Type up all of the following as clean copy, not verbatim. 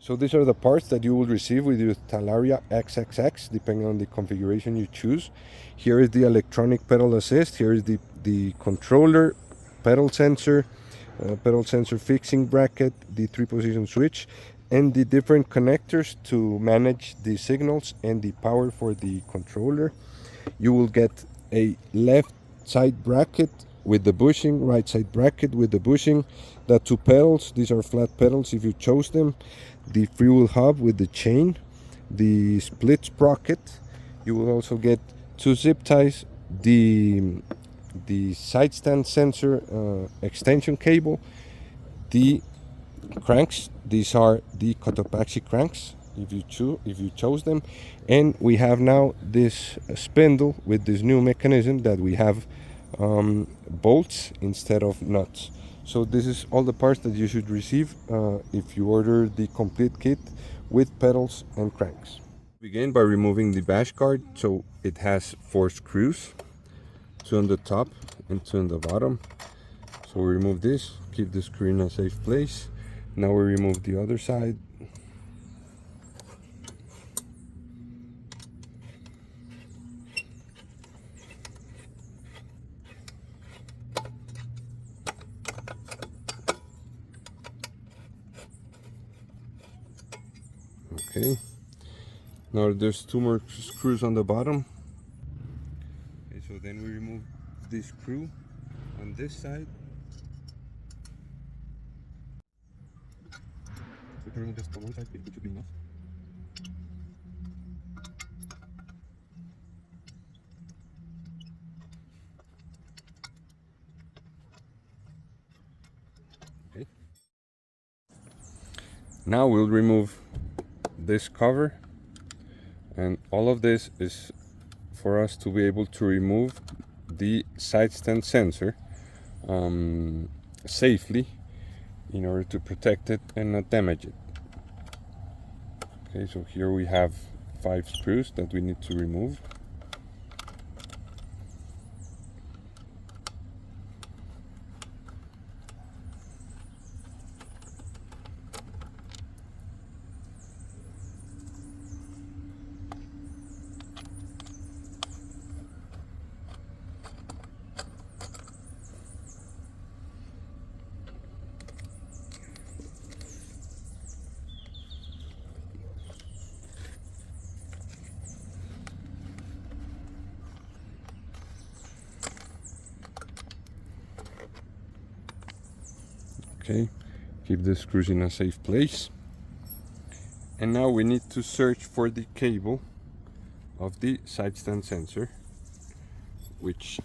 So these are the parts that you will receive with your TALARIA xXx, depending on the configuration you choose. Here is the electronic pedal assist. Here is the controller, pedal sensor fixing bracket, the 3-position switch, and the different connectors to manage the signals and the power for the controller. You will get a left side bracket with the bushing, right side bracket with the bushing, the 2 pedals, these are flat pedals if you chose them, the freewheel hub with the chain, the split sprocket. You will also get 2 zip ties, the side stand sensor extension cable, the cranks. These are the Cotopaxi cranks if you chose them, and we have now this spindle with this new mechanism that we have bolts instead of nuts. So this is all the parts that you should receive if you order the complete kit with pedals and cranks. Begin by removing the bash guard. So it has 4 screws, 2 on the top and 2 on the bottom. So we remove this, keep the screw in a safe place. Now we remove the other side. Okay, now there's 2 more screws on the bottom. Okay, so then we remove this screw on this side. We can remove just on one side, which should be enough. Okay. Now we'll remove this cover, and all of this is for us to be able to remove the side stand sensor safely in order to protect it and not damage it. Okay, so here we have 5 screws that we need to remove. Okay, keep the screws in a safe place. And now we need to search for the cable of the side stand sensor, which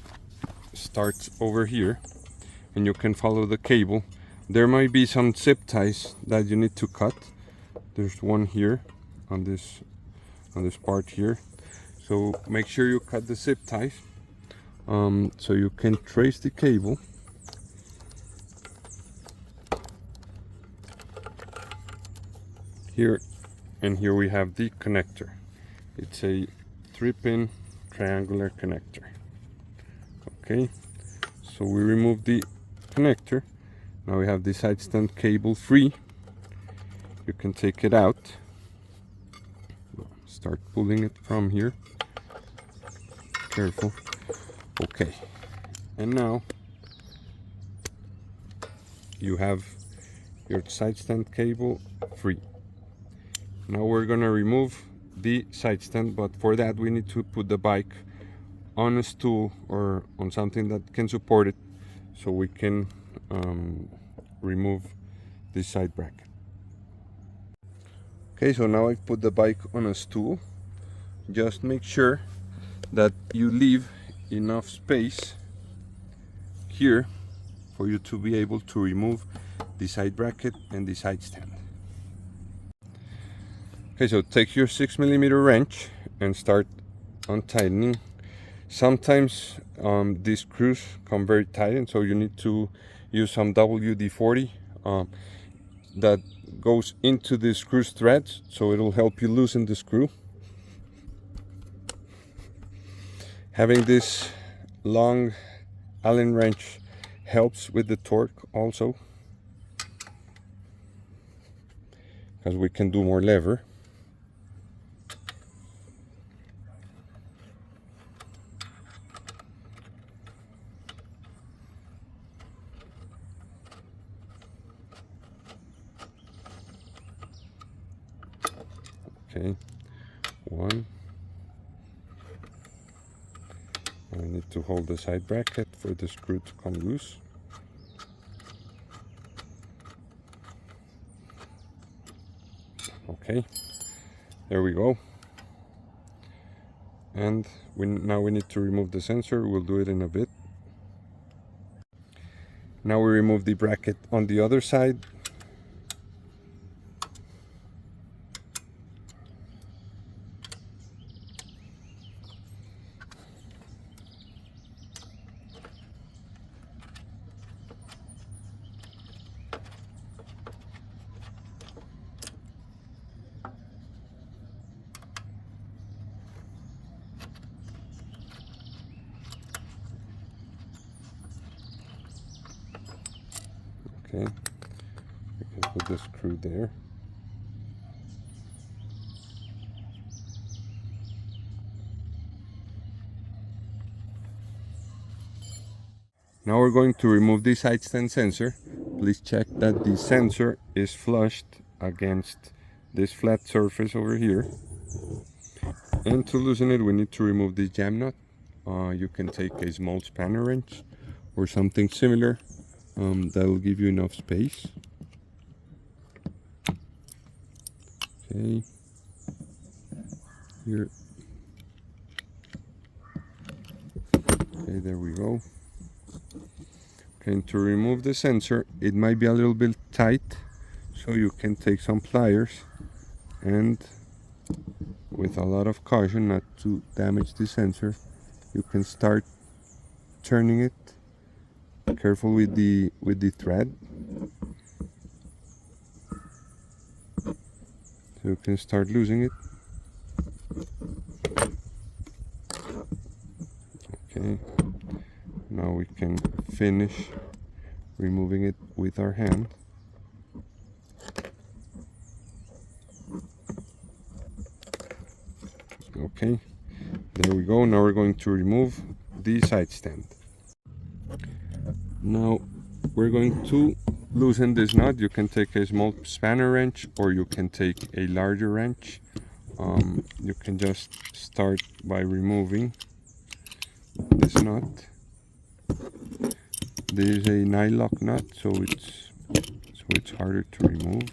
starts over here, and you can follow the cable. There might be some zip ties that you need to cut. There's one here on this part here, so make sure you cut the zip ties so you can trace the cable. Here, and here we have the connector. It's a 3-pin triangular connector. Okay, so we remove the connector. Now we have the side stand cable free. You can take it out. Start pulling it from here. Careful. Okay, and now you have your side stand cable free. Now we're gonna remove the side stand, but for that we need to put the bike on a stool or on something that can support it, so we can remove this side bracket. Okay, so now I've put the bike on a stool. Just make sure that you leave enough space here for you to be able to remove the side bracket and the side stand. Okay, so take your 6mm wrench and start untightening. Sometimes these screws come very tight, and so you need to use some WD-40 that goes into the screw threads, so it'll help you loosen the screw. Having this long Allen wrench helps with the torque also. because we can do more lever. Okay, one. I need to hold the side bracket for the screw to come loose. Okay, there we go. And now we need to remove the sensor. We'll do it in a bit. Now we remove the bracket on the other side. Okay, we can put the screw there. Now we're going to remove the side stand sensor. Please check that the sensor is flushed against this flat surface over here. And to loosen it, we need to remove the jam nut. You can take a small spanner wrench or something similar. That will give you enough space. Okay, here. Okay, there we go. Okay, and to remove the sensor, it might be a little bit tight, so you can take some pliers and, with a lot of caution not to damage the sensor, you can start turning it. Careful with the thread. So you can start losing it. Okay, now we can finish removing it with our hand. Okay, there we go. Now we're going to remove the side stand. Now we're going to loosen this nut. You can take a small spanner wrench or you can take a larger wrench. You can just start by removing this nut. This is a nylock nut, so it's harder to remove.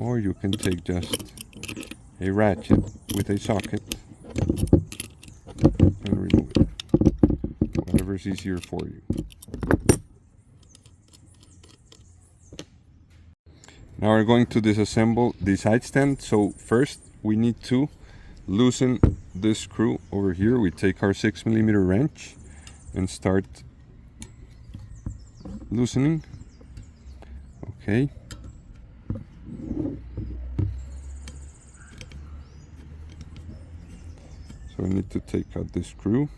Or you can take just a ratchet with a socket and remove it. Whatever is easier for you. Now we're going to disassemble the side stand. So first we need to loosen this screw over here. We take our 6mm wrench and start loosening. Okay. So we need to take out the screw.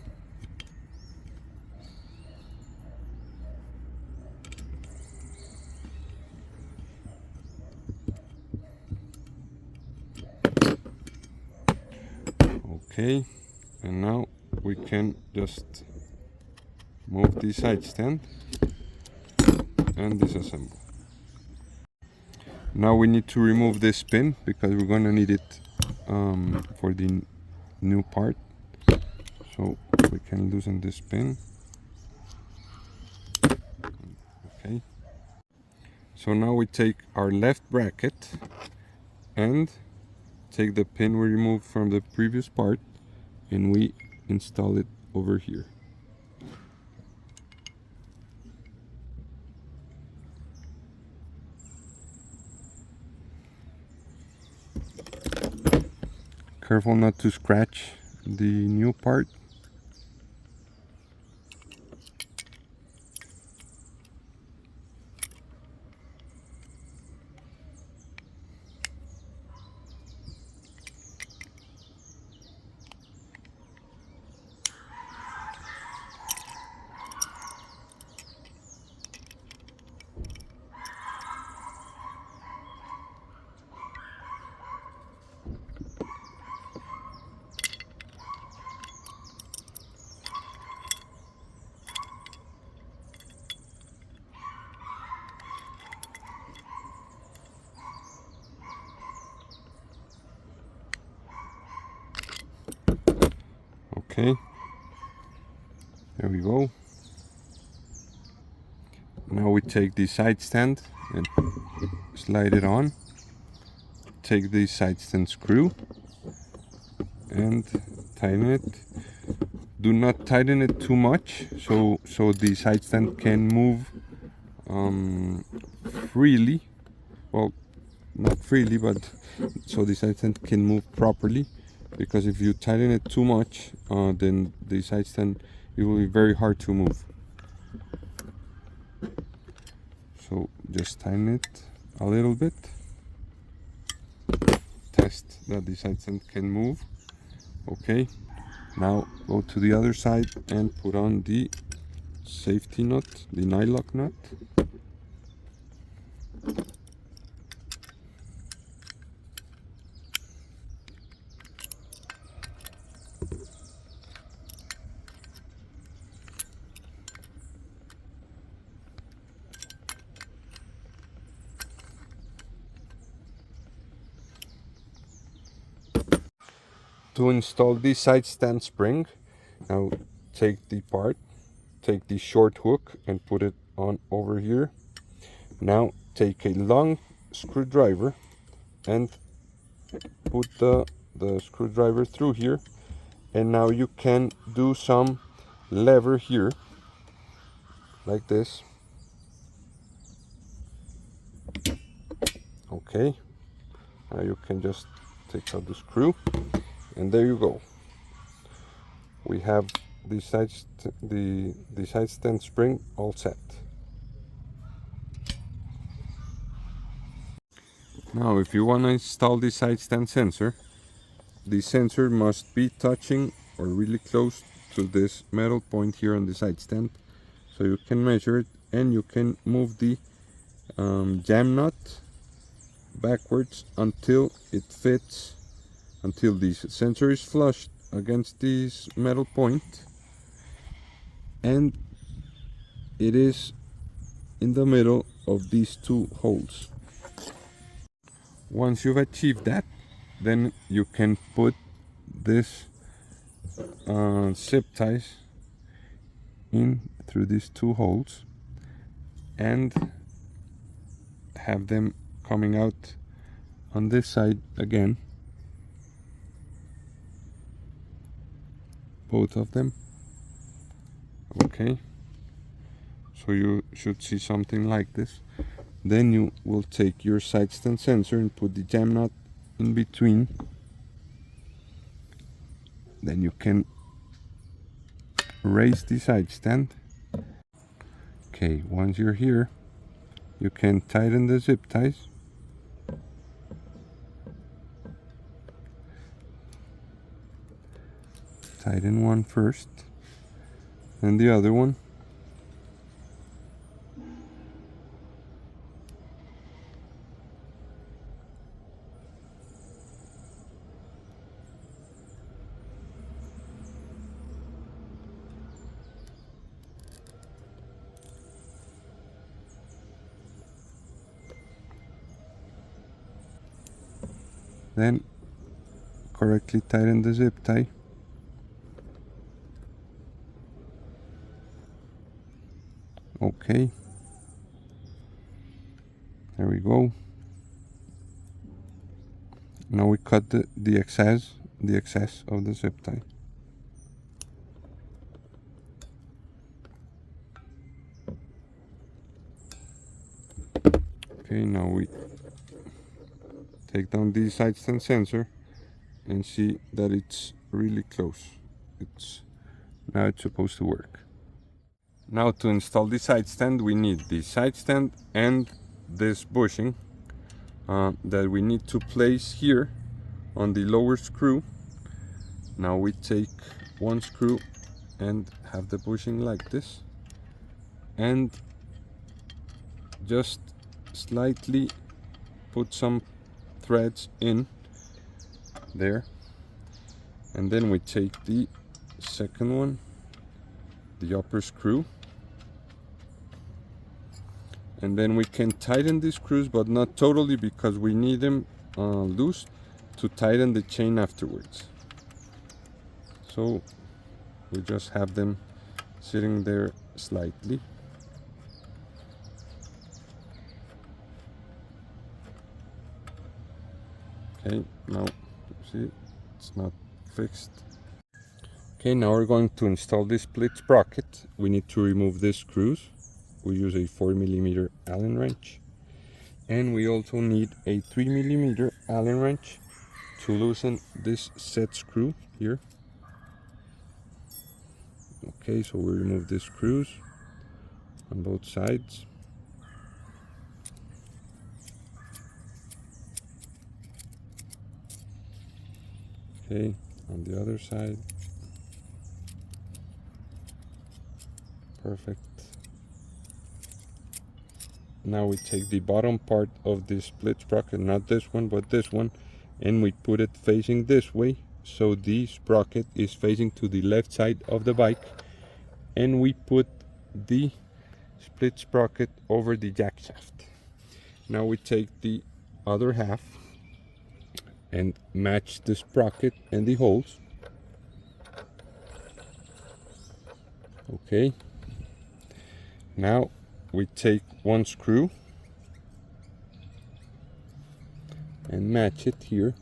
Okay, and now we can just move the side stand and disassemble. Now we need to remove this pin because we're going to need it for the new part. So we can loosen this pin. Okay. So now we take our left bracket and take the pin we removed from the previous part and we install it over here. Careful not to scratch the new part. There we go. Now we take the side stand and slide it on. Take the side stand screw and tighten it. Do not tighten it too much, so the side stand can move freely. Well, not freely, but so the side stand can move properly. Because if you tighten it too much, then the side stand, it will be very hard to move. So just tighten it a little bit. Test that the side stand can move. Okay, now go to the other side and put on the safety nut, the nylock nut. To install the side stand spring, now take the part, take the short hook and put it on over here. Now take a long screwdriver and put the screwdriver through here, and now you can do some lever here like this. Okay, now you can just take out the screw, and there you go. We have the side stand spring all set. Now if you want to install the side stand sensor, the sensor must be touching or really close to this metal point here on the side stand, so you can measure it and you can move the jam nut backwards until it fits, until the sensor is flushed against this metal point and it is in the middle of these two holes. Once you've achieved that, then you can put this zip ties in through these two holes and have them coming out on this side again, both of them. Okay, so you should see something like this. Then you will take your side stand sensor and put the jam nut in between. Then you can raise the side stand. Okay, once you're here, you can tighten the zip ties. Tighten one first, and the other one. Then correctly tighten the zip tie. Okay, there we go. Now we cut the excess of the zip tie. Okay, now we take down the side stand sensor and see that it's really close. Now it's supposed to work. Now to install the side stand, we need the side stand and this bushing that we need to place here on the lower screw. Now we take one screw and have the bushing like this, and just slightly put some threads in there, and then we take the second one, the upper screw, and then we can tighten the screws, but not totally, because we need them loose to tighten the chain afterwards. So we just have them sitting there slightly. Okay, now see, it's not fixed. Okay, now we're going to install this split sprocket. We need to remove these screws. We use a 4mm Allen wrench, and we also need a 3mm Allen wrench to loosen this set screw here. Okay, so we remove the screws on both sides. Okay, on the other side. Perfect. Now we take the bottom part of the split sprocket, not this one, but this one, and we put it facing this way, so the sprocket is facing to the left side of the bike, and we put the split sprocket over the jackshaft. Now we take the other half and match the sprocket and the holes. Okay. Now we take one screw and match it here.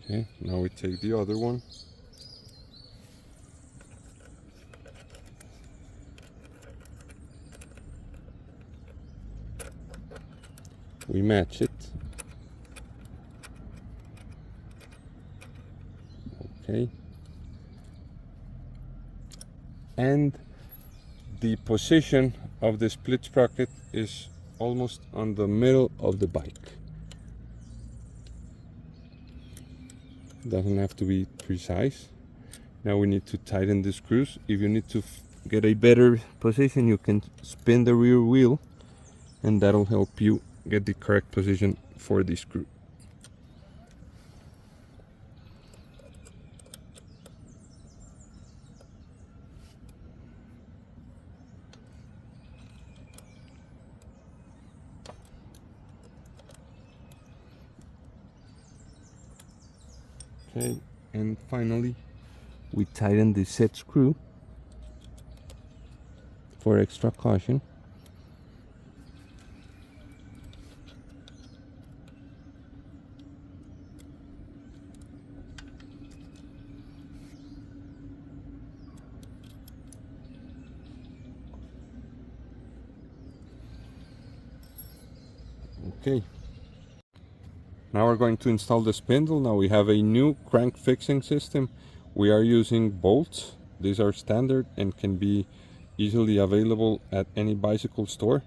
Okay, now we take the other one. We match it. Okay. And the position of the split sprocket is almost on the middle of the bike. Doesn't have to be precise. Now we need to tighten the screws. If you need to get a better position, you can spin the rear wheel, and that'll help you get the correct position for the screw. Okay, and finally we tighten the set screw for extra caution. Okay, now we're going to install the spindle. Now we have a new crank fixing system. We are using bolts. These are standard and can be easily available at any bicycle store.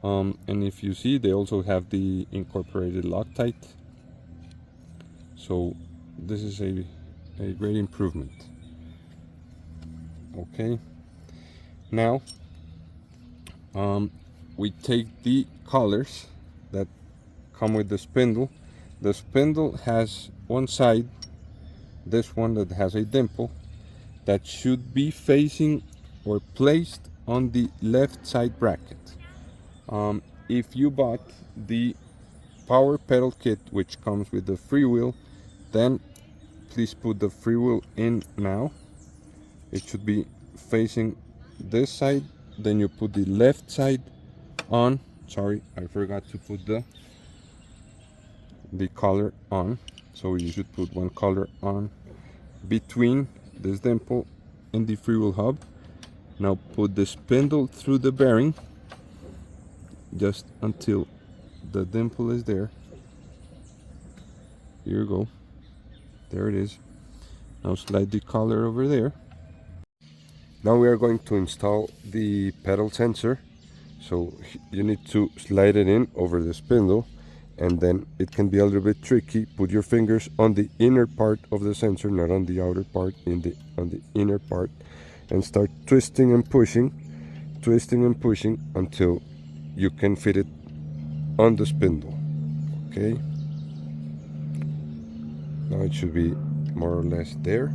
And if you see, they also have the incorporated Loctite. So this is a great improvement. Okay, now we take the collars that come with the spindle. The spindle has one side, this one that has a dimple, that should be facing or placed on the left side bracket. If you bought the power pedal kit, which comes with the freewheel, then please put the freewheel in now. It should be facing this side. Then you put the left side on. Sorry, I forgot to put the collar on. So you should put one collar on between this dimple and the freewheel hub. Now put the spindle through the bearing just until the dimple is there. Here you go. There it is. Now slide the collar over there. Now we are going to install the pedal sensor. So you need to slide it in over the spindle, and then it can be a little bit tricky. Put your fingers on the inner part of the sensor, not on the outer part, on the inner part, and start twisting and pushing until you can fit it on the spindle. Okay, now it should be more or less there.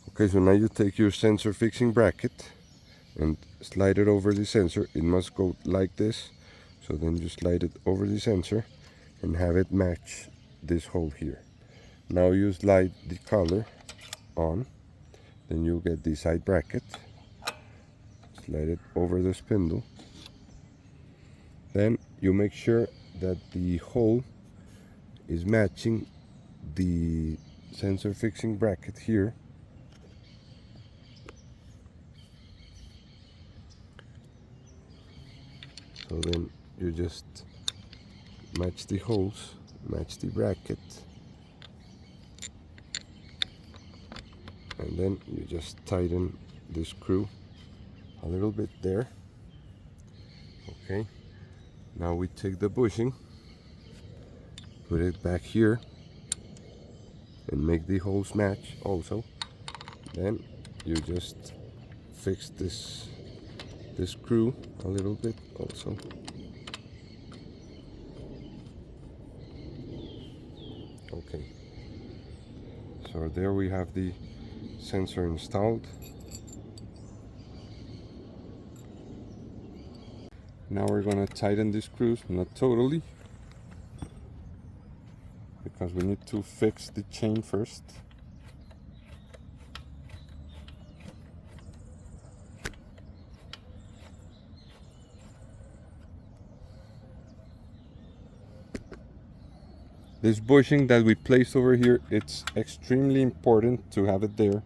Okay, so now you take your sensor fixing bracket and slide it over the sensor. It must go like this, So then you slide it over the sensor and have it match this hole here. Now you slide the collar on, then you'll get the side bracket, slide it over the spindle, then you make sure that the hole is matching the sensor fixing bracket here. So then you just match the holes, match the bracket, and then you just tighten the screw a little bit there. Okay, now we take the bushing, put it back here, and make the holes match also. Then you just fix this screw a little bit also. Okay, so there we have the sensor installed. Now we're going to tighten the screws, not totally, because we need to fix the chain first. This bushing that we placed over here, it's extremely important to have it there,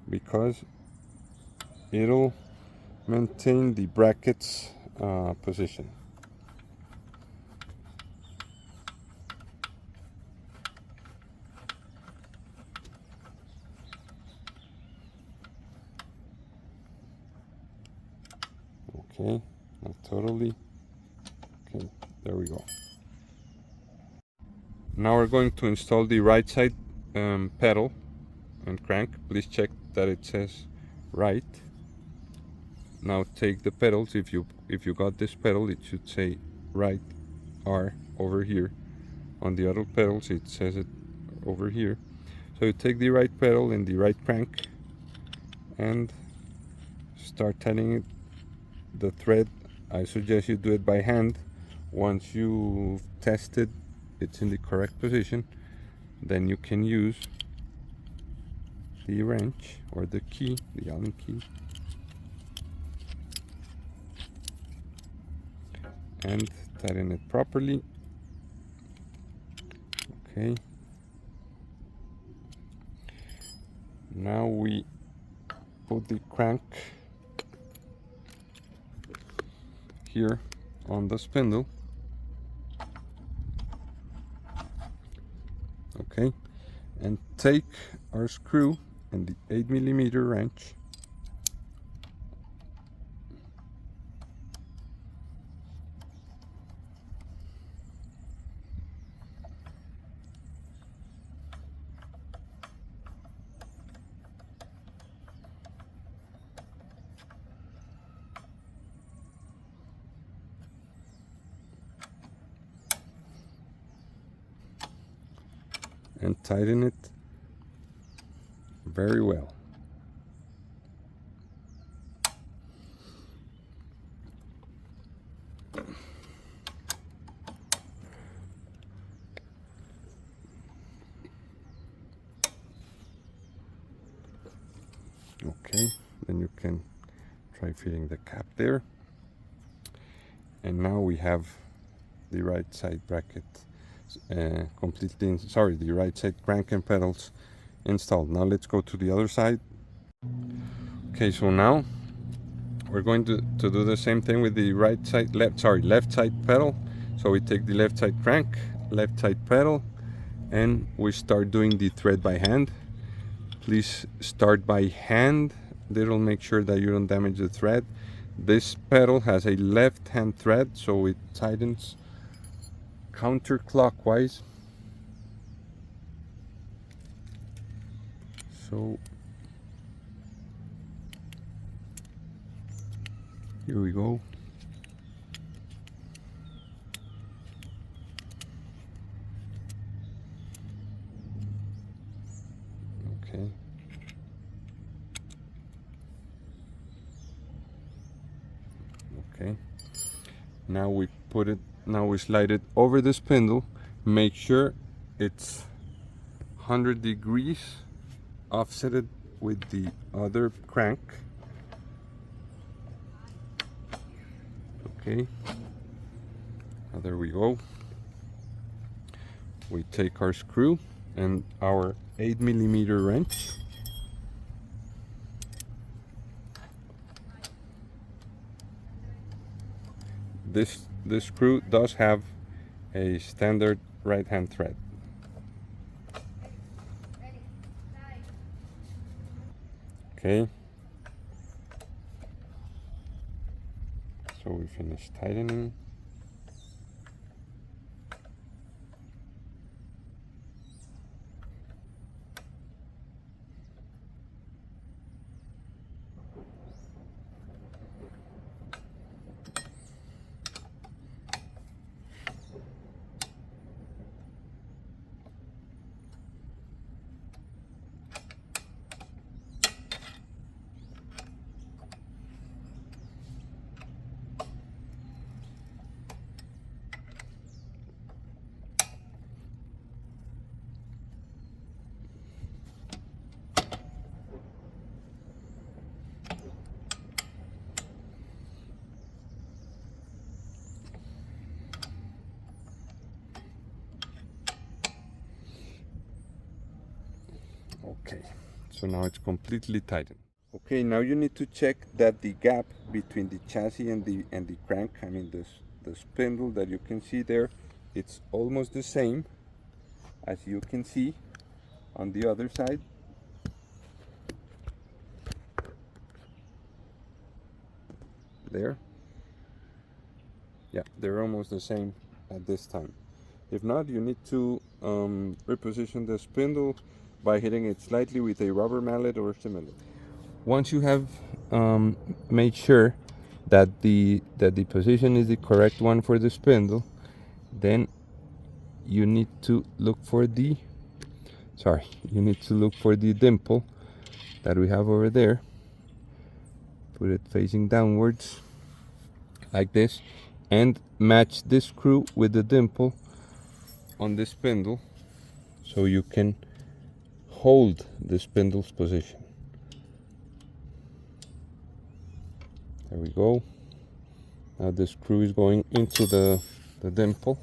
because it'll maintain the bracket's position. Okay, not totally. Okay, there we go. Now we're going to install the right side pedal and crank. Please check that it says right. Now take the pedals. If you got this pedal, it should say right R over here. On the other pedals, it says it over here. So you take the right pedal and the right crank and start tightening it. The thread, I suggest you do it by hand. Once you've tested it's in the correct position, then you can use the wrench or the key, the Allen key, and tighten it properly. Okay, now we put the crank here on the spindle. Okay, and take our screw and the 8mm wrench and tighten it very well. Okay, then you can try fitting the cap there. And now we have the right side bracket completely, the right side crank and pedals installed. Now let's go to the other side. Okay, so now we're going to do the same thing with the left side pedal. So we take the left side crank, left side pedal, and we start doing the thread by hand. Please start by hand. That'll make sure that you don't damage the thread. This pedal has a left hand thread, so it tightens counterclockwise. So here we go. Okay. Okay. Now we slide it over the spindle. Make sure it's 100 degrees offsetted with the other crank. Okay, now there we go. We take our screw and our 8mm wrench. This screw does have a standard right hand thread. Okay, so we finish tightening. Okay, so now it's completely tightened. Okay, now you need to check that the gap between the chassis and the crank, I mean the spindle that you can see there, it's almost the same as you can see on the other side. There. Yeah, they're almost the same at this time. If not, you need to reposition the spindle by hitting it slightly with a rubber mallet or similar. Once you have made sure that the position is the correct one for the spindle, then you need to look for the dimple that we have over there. Put it facing downwards like this and match this screw with the dimple on the spindle so you can hold the spindle's position. There we go. Now the screw is going into the dimple.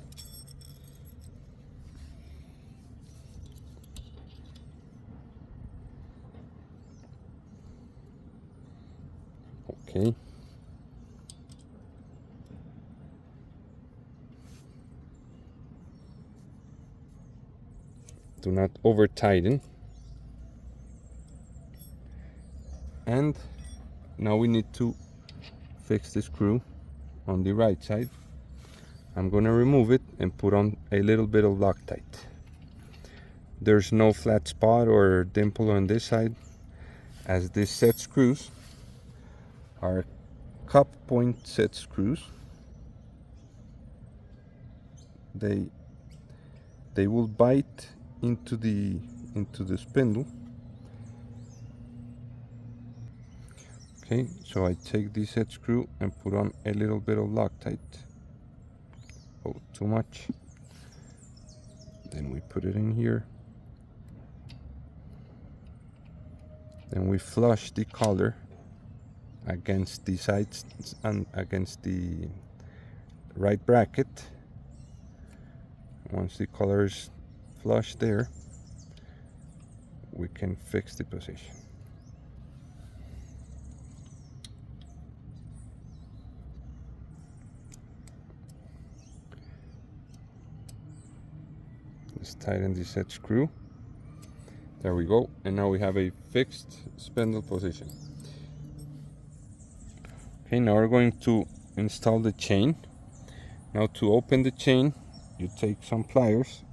Okay. Do not over tighten. And now we need to fix the screw on the right side. I'm gonna remove it and put on a little bit of Loctite. There's no flat spot or dimple on this side, as these set screws are cup point set screws. They will bite into the spindle. Okay, so I take the set screw and put on a little bit of Loctite. Oh, too much. Then we put it in here. Then we flush the collar against the sides and against the right bracket. Once the collar is flush there, we can fix the position. Just tighten the set screw. There we go, and now we have a fixed spindle position. Okay, now we're going to install the chain. Now to open the chain, you take some pliers.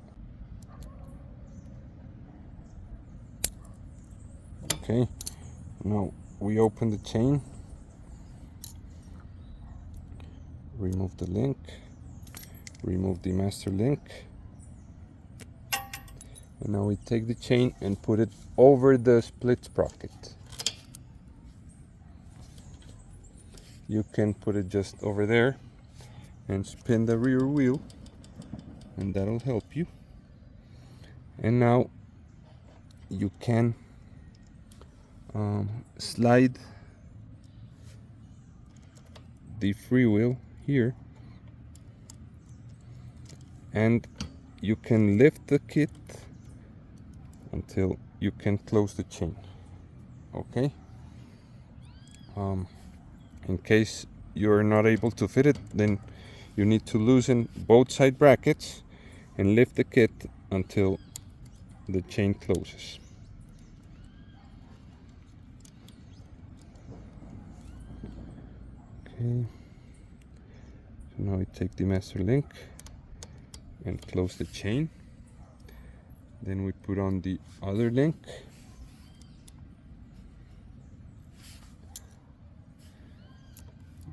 Okay, now we open the chain, remove the link, remove the master link, and now we take the chain and put it over the split sprocket. You can put it just over there, and spin the rear wheel, and that'll help you. And now you can slide the freewheel here, and you can lift the kit until you can close the chain. Okay, in case you're not able to fit it, then you need to loosen both side brackets and lift the kit until the chain closes. Okay, so now we take the master link and close the chain. Then we put on the other link.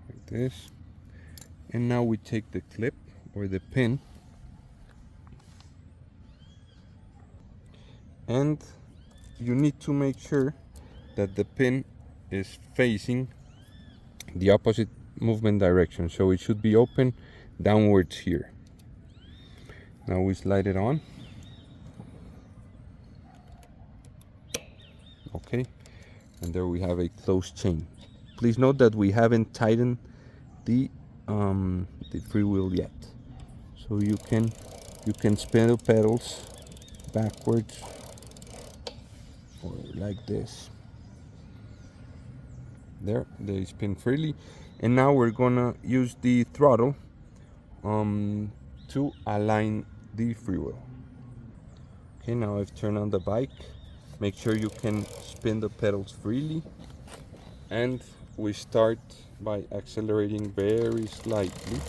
Like this. And now we take the clip or the pin and you need to make sure that the pin is facing the opposite movement direction, so it should be open downwards here. Now we slide it on. Okay, and there we have a closed chain. Please note that we haven't tightened the freewheel yet, so you can spin the pedals backwards or like this. There, they spin freely. And now we're gonna use the throttle to align the freewheel. Okay, now I've turned on the bike. Make sure you can spin the pedals freely, and we start by accelerating very slightly.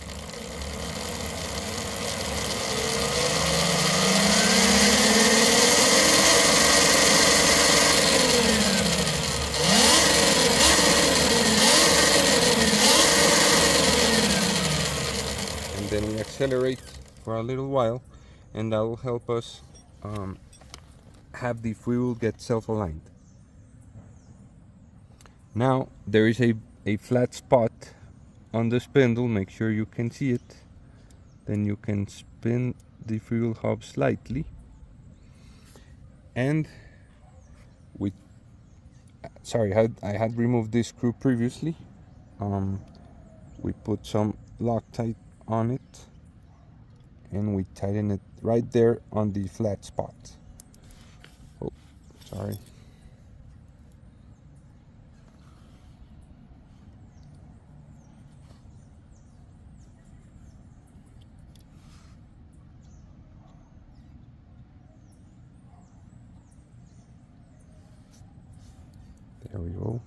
And then we accelerate for a little while, and that will help us have the freewheel get self-aligned. Now there is a flat spot on the spindle. Make sure you can see it. Then you can spin the freewheel hub slightly, and I had removed this screw previously. We put some Loctite on it and we tighten it right there on the flat spot. Oh, sorry. There we go.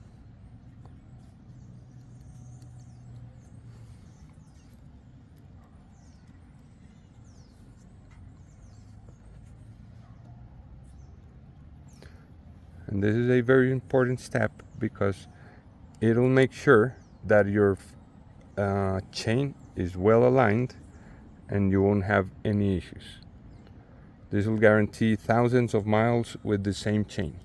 And this is a very important step because it'll make sure that your chain is well aligned and you won't have any issues. This will guarantee thousands of miles with the same chain.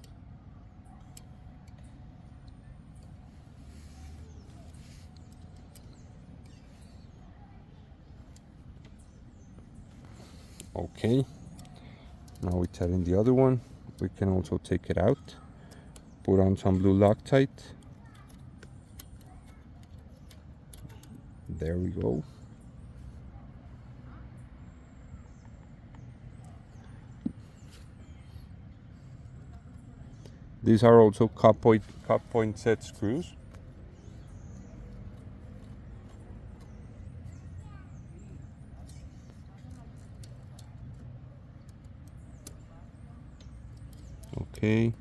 Okay, now we tighten the other one. We can also take it out, put on some blue Loctite. There we go. These are also cup point set screws. Okay.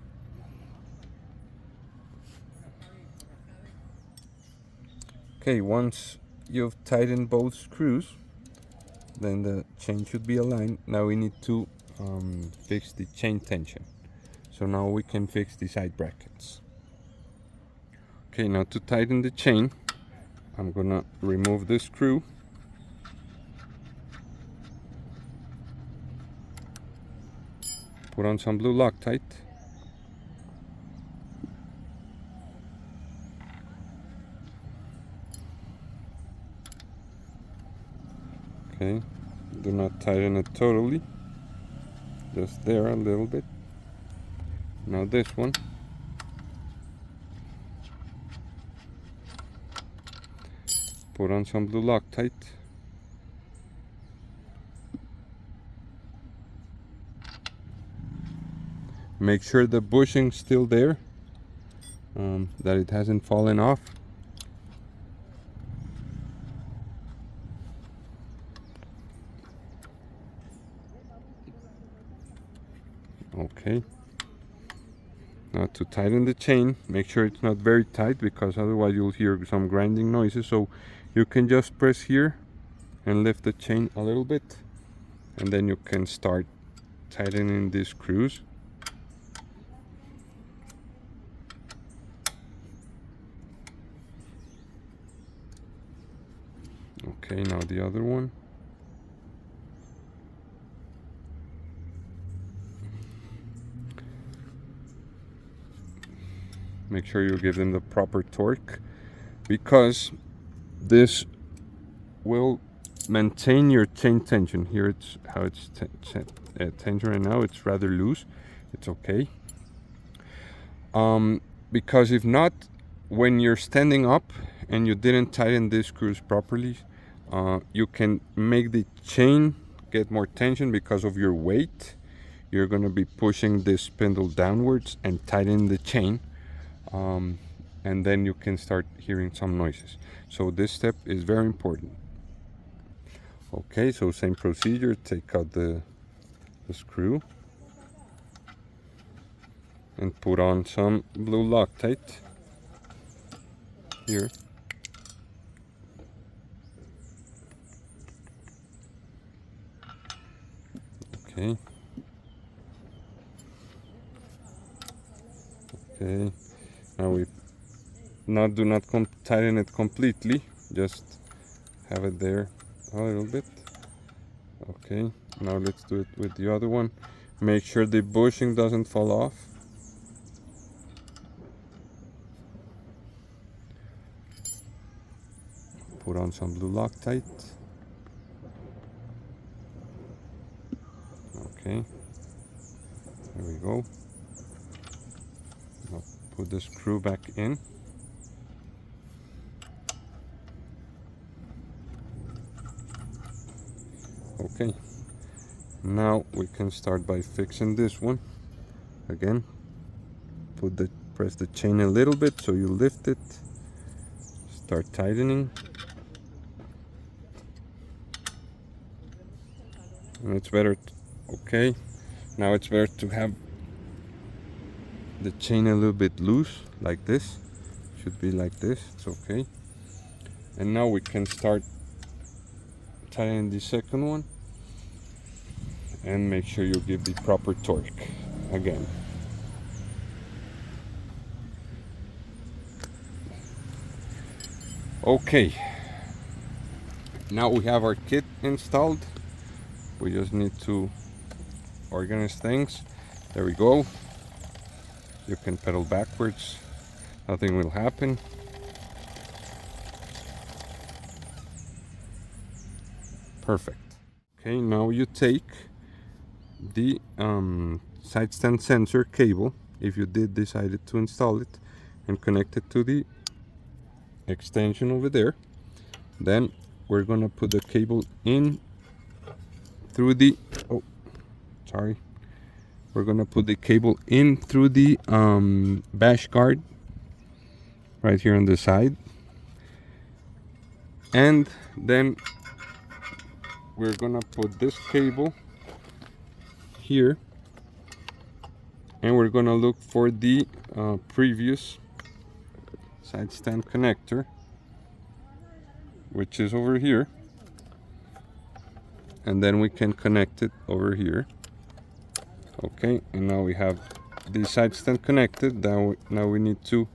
Okay, once you've tightened both screws, then the chain should be aligned. Now we need to fix the chain tension. So now we can fix the side brackets. Okay, now to tighten the chain, I'm gonna remove the screw. Put on some blue Loctite. Okay, do not tighten it totally, just there a little bit. Now this one, put on some blue Loctite. Make sure the bushing's still there, that it hasn't fallen off. Okay. Now to tighten the chain, make sure it's not very tight, because otherwise you'll hear some grinding noises. So you can just press here and lift the chain a little bit, and then you can start tightening these screws. Okay, now the other one. Make sure you give them the proper torque, because this will maintain your chain tension. Here it's how it's tension right now. It's rather loose. It's okay. Because if not, when you're standing up and you didn't tighten these screws properly, you can make the chain get more tension because of your weight. You're going to be pushing this spindle downwards and tightening the chain, and then you can start hearing some noises. So this step is very important. Okay, so same procedure. Take out the screw and put on some blue Loctite here. Okay. Okay. Now we do not tighten it completely. Just have it there a little bit. Okay. Now let's do it with the other one. Make sure the bushing doesn't fall off. Put on some blue Loctite. Okay. There we go. Now put the screw back in. Okay. Now we can start by fixing this one. Again, press the chain a little bit so you lift it. Start tightening. And it's better, okay. Now it's better to have the chain a little bit loose, like this. Should be like this, it's okay. And now we can start tightening the second one. And make sure you give the proper torque again. Okay, now we have our kit installed. We just need to organize things. There we go. You can pedal backwards, nothing will happen. Perfect. Okay, now you take the side stand sensor cable, if you did decide to install it, and connect it to the extension over there. Then we're gonna put the cable in through the we're gonna put the cable in through the bash guard right here on the side, and then we're gonna put this cable here, and we're gonna look for the previous side stand connector, which is over here, and then we can connect it over here. Okay, and now we have the side stand connected. Now we need to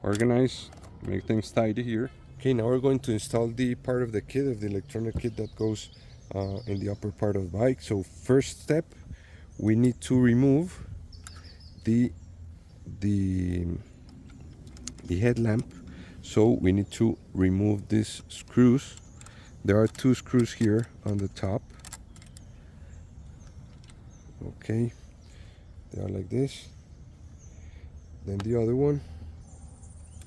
organize, make things tidy here. Okay, now we're going to install the part of the kit, of the electronic kit that goes in the upper part of the bike. So first step, we need to remove the headlamp. So we need to remove these screws There are two screws here on the top. Okay, they are like this. Then the other one,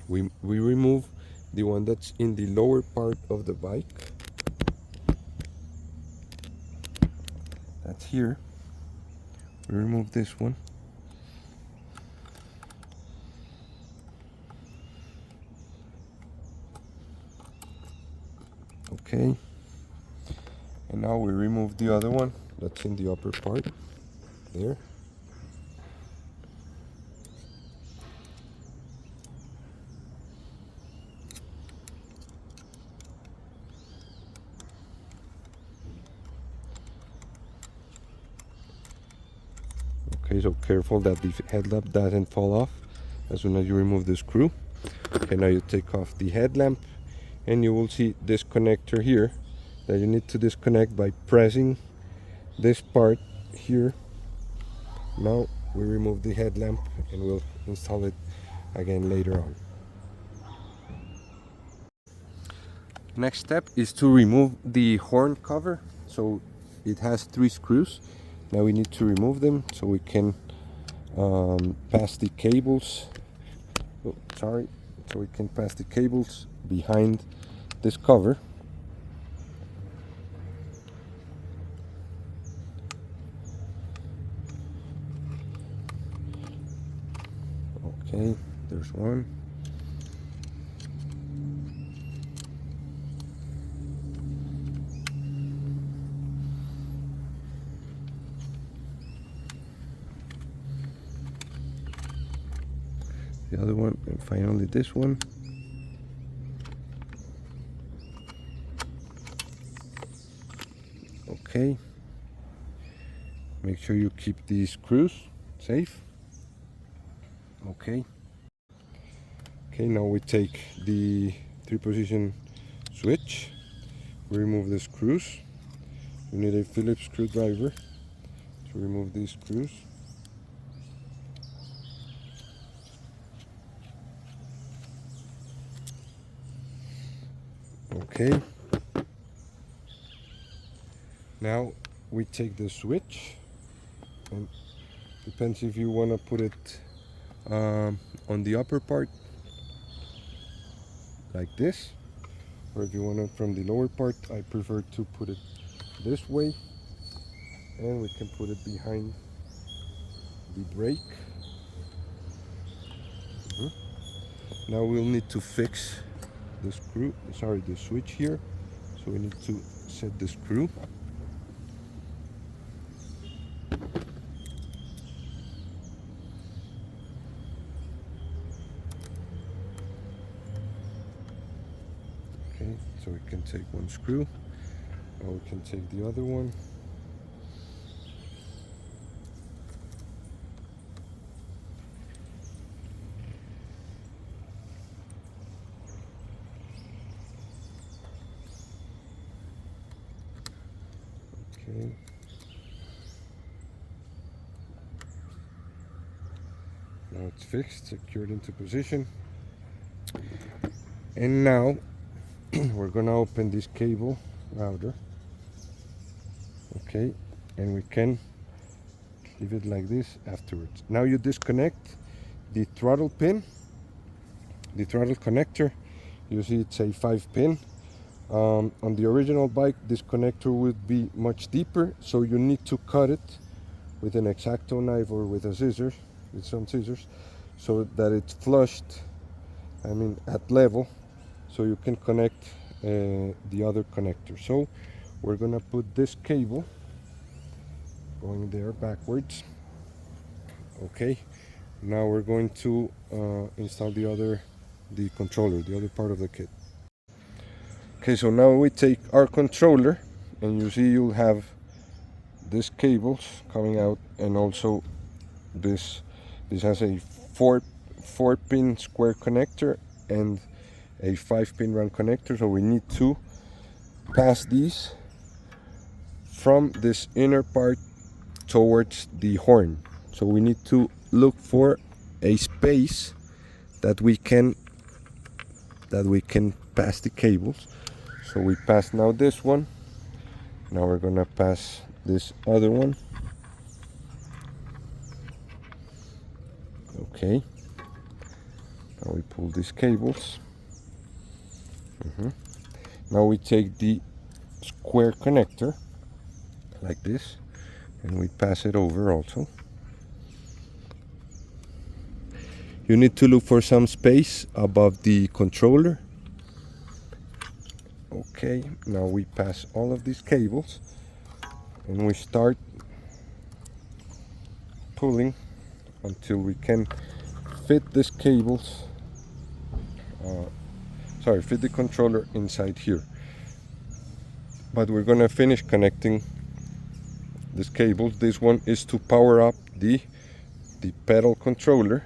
we remove the one that's in the lower part of the bike. That's here. We remove this one. Okay, and now we remove the other one that's in the upper part there. Okay, so careful that the headlamp doesn't fall off as soon as you remove the screw. Okay, now you take off the headlamp, and you will see this connector here that you need to disconnect by pressing this part here. Now we remove the headlamp and we'll install it again later on. Next step is to remove the horn cover. So it has 3 screws. Now we need to remove them so we can pass the cables. Oh, sorry. So we can pass the cables behind this cover. Okay, there's one. The other one, and finally this one. Okay, make sure you keep these screws safe. Okay, now we take the 3-position switch, we remove the screws. You need a Phillips screwdriver to remove these screws. Okay, now we take the switch, and depends if you want to put it on the upper part like this, or if you want it from the lower part. I prefer to put it this way, and we can put it behind the brake. Now we'll need to fix the switch here, so we need to set the screw. Okay, so we can take one screw, or we can take the other one. Okay. Now it's fixed, secured into position. And now we're gonna open this cable router. Okay, and we can leave it like this afterwards. Now you disconnect the throttle pin, the throttle connector. You see it's a 5-pin. On the original bike, this connector would be much deeper, so you need to cut it with an X-Acto knife or with a scissors, with some scissors, so that it's flushed, at level, so you can connect the other connector. So we're gonna put this cable going there backwards. Okay, now we're going to install the controller, the other part of the kit. Okay, so now we take our controller, and you see you'll have these cables coming out, and also this has a 4-pin square connector and a 5-pin round connector. So we need to pass these from this inner part towards the horn. So we need to look for a space that we can pass the cables. So we passed now this one. Now we're gonna pass this other one. Okay. Now we pull these cables. Now we take the square connector like this and we pass it over also. You need to look for some space above the controller. Okay, now we pass all of these cables and we start pulling until we can fit these cables, fit the controller inside here. But we're gonna finish connecting these cables. This one is to power up the pedal controller,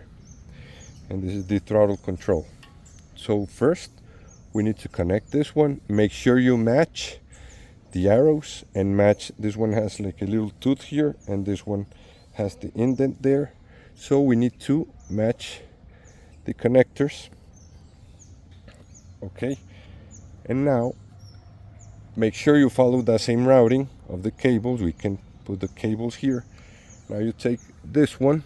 and this is the throttle control. So first we need to connect this one. Make sure you match the arrows and match. This one has like a little tooth here and this one has the indent there, so we need to match the connectors. Okay, and now make sure you follow the same routing of the cables. We can put the cables here. Now you take this one,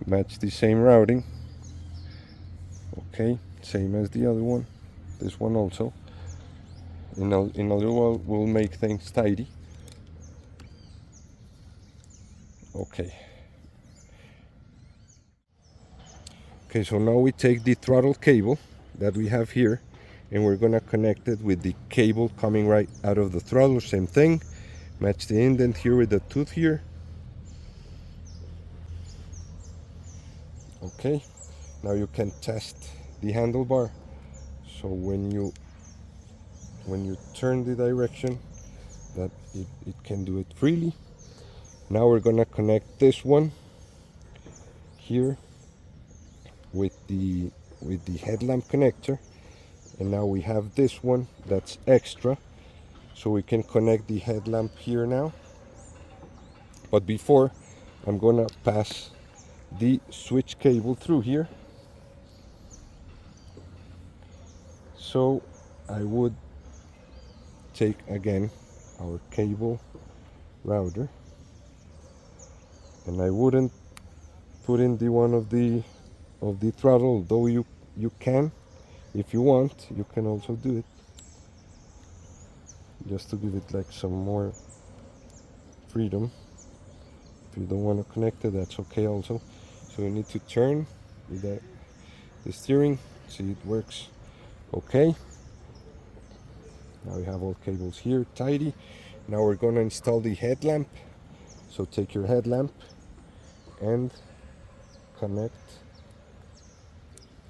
match the same routing. Okay, same as the other one. This one also. In a little while we'll make things tidy. Okay. Okay, so now we take the throttle cable that we have here and we're gonna connect it with the cable coming right out of the throttle. Same thing. Match the indent here with the tooth here. Okay, now you can test the handlebar. So when you turn the direction, that it can do it freely. Now we're gonna connect this one here with the headlamp connector, and now we have this one that's extra, so we can connect the headlamp here now. But before, I'm gonna pass the switch cable through here. So I would take again our cable router, and I wouldn't put in the one of the throttle, though you can, if you want, you can also do it, just to give it like some more freedom. If you don't want to connect it, that's okay also. So you need to turn with the steering, see it works okay. Now we have all cables here tidy. Now we're going to install the headlamp. So take your headlamp and connect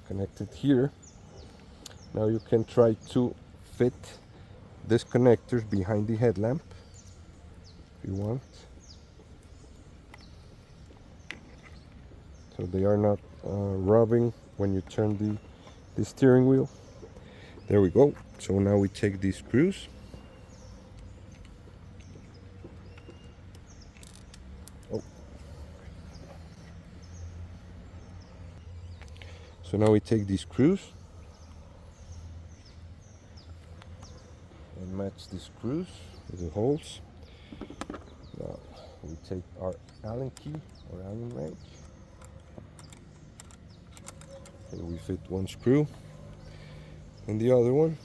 it here. Now you can try to fit these connectors behind the headlamp if you want, so they are not rubbing when you turn the steering wheel. There we go. So now we take these screws. So now we take these screws and match the screws with the holes. Now we take our Allen key or Allen wrench. Okay, we fit one screw and the other one.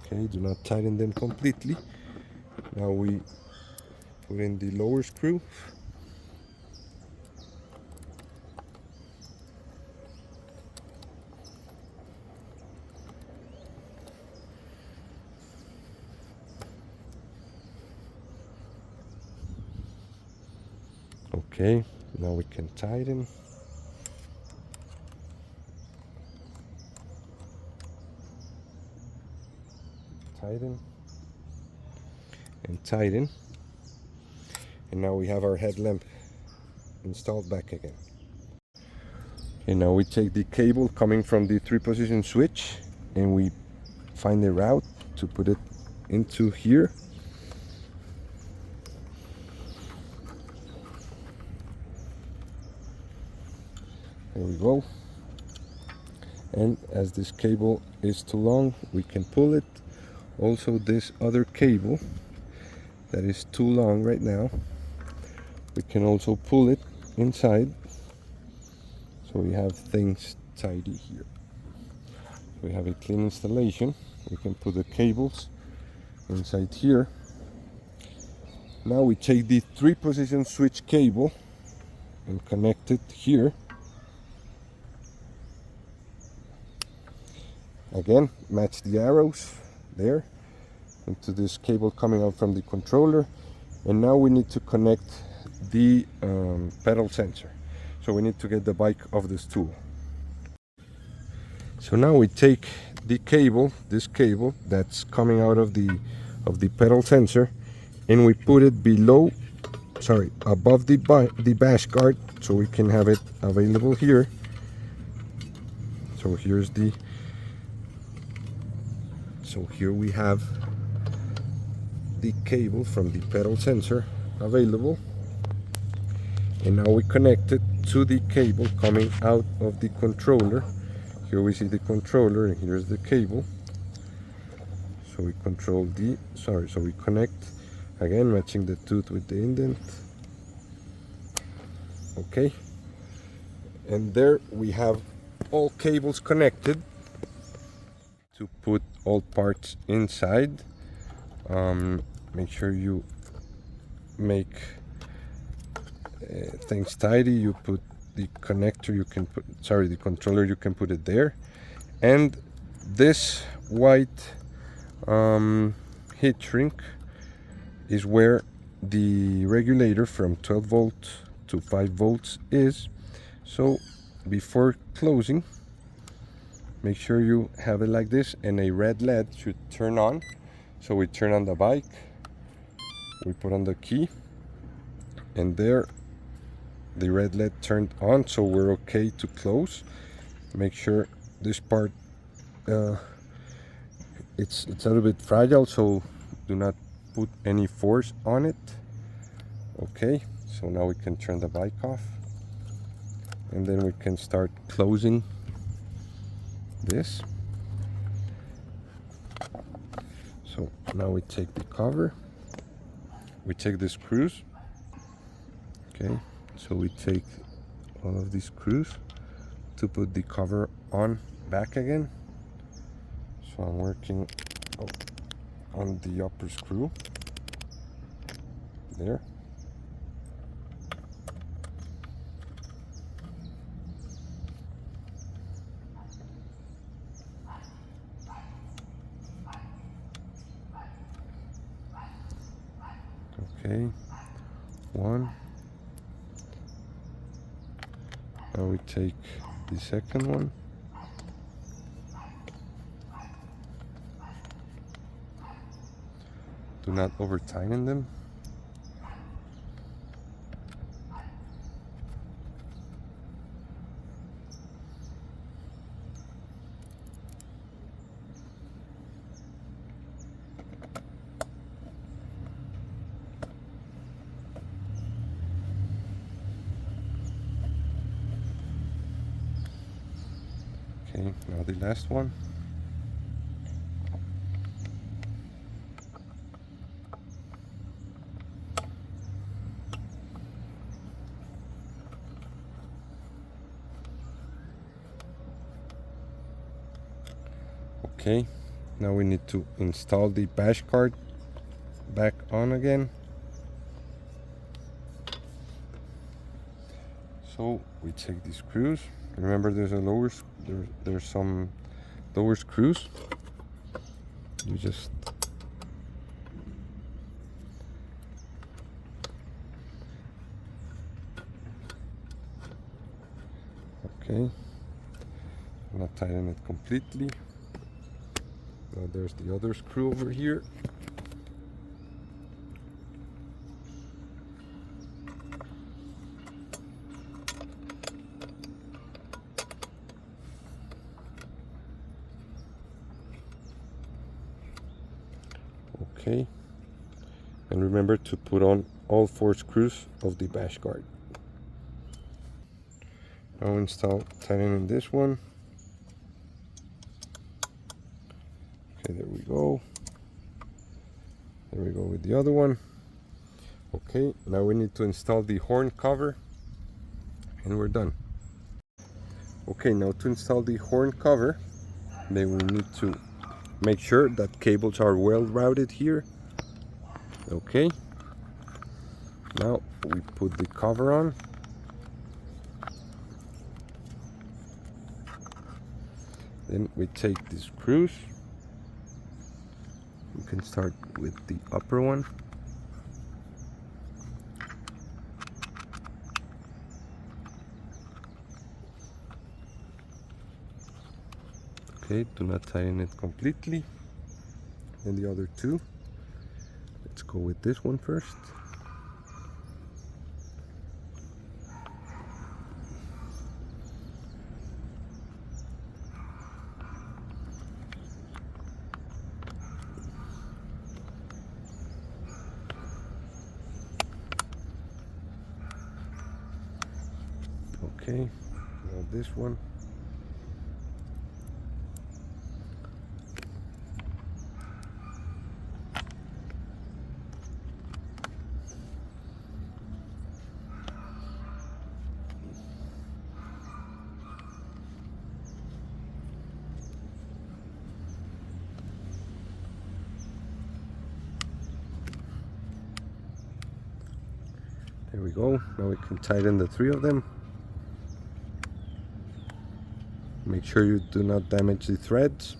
Okay, do not tighten them completely. Now we put in the lower screw. Okay, now we can tighten. tighten and tighten, and now we have our headlamp installed back again. And now we take the cable coming from the 3-position switch and we find the route to put it into here. There we go. And as this cable is too long, we can pull it. Also, this other cable that is too long right now, we can also pull it inside, so we have things tidy here. We have a clean installation. We can put the cables inside here. Now we take the 3-position switch cable and connect it here. Again, match the arrows there into this cable coming out from the controller, and now we need to connect the pedal sensor. So we need to get the bike off the stool. So now we take the cable, this cable that's coming out of the pedal sensor, and we put it above the bash guard, so we can have it available here. So here's here we have the cable from the pedal sensor available, and now we connect it to the cable coming out of the controller. Here we see the controller, and here's the cable. So we we connect again, matching the tooth with the indent. Okay, and there we have all cables connected. To put all parts inside, make sure you make things tidy. You put the connector, the controller, you can put it there, and this white heat shrink is where the regulator from 12 volts to 5 volts is. So before closing, make sure you have it like this, and a red LED should turn on. So we turn on the bike, we put on the key, and there the red LED turned on, so we're okay to close. Make sure this part it's a little bit fragile, so do not put any force on it. Okay, so now we can turn the bike off, and then we can start closing this. So now we take the cover, we take the screws. Okay, so we take all of these screws to put the cover on back again. So I'm working on the upper screw there. Okay, one. Now we take the second one. Do not over tighten them. Okay, now the last one. Okay, now we need to install the bash guard back on again. So we take the screws. Remember, there's some lower screws. You just okay. I'm not tighten it completely. Now there's the other screw over here. Okay, and remember to put on all 4 screws of the bash guard. Now install tightening this one. Okay, there we go. There we go with the other one. Okay, now we need to install the horn cover, and we're done. Okay, now to install the horn cover, then we need to make sure that cables are well routed here. Okay, now we put the cover on. Then we take the screws. We can start with the upper one. Okay, do not tighten it completely. And the other 2. Let's go with this one first. Okay, now this one. There we go. Now we can tighten the 3 of them. Make sure you do not damage the threads.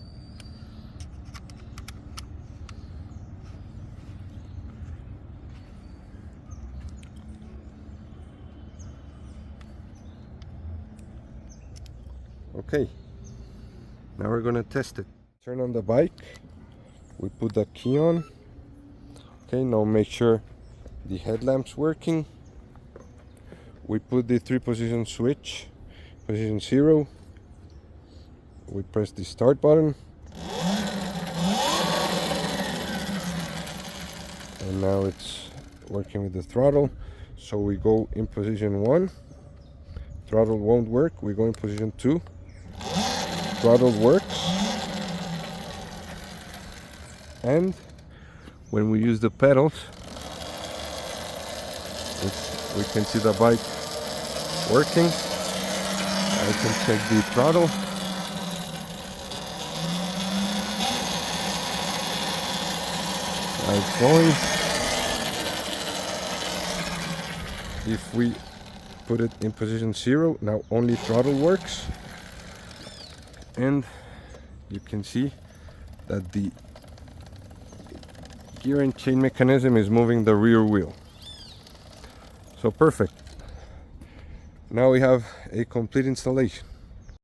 Okay, now we're gonna test it. Turn on the bike. We put the key on. Okay, now make sure the headlamp's working. We put the 3-position switch, position 0. We press the start button. And now it's working with the throttle. So we go in position 1. Throttle won't work. We go in position 2. Throttle works. And when we use the pedals, we can see the bike working. I can check the throttle. Now it's going. If we put it in position 0, now only throttle works. And you can see that the gear and chain mechanism is moving the rear wheel. So perfect. Now we have a complete installation.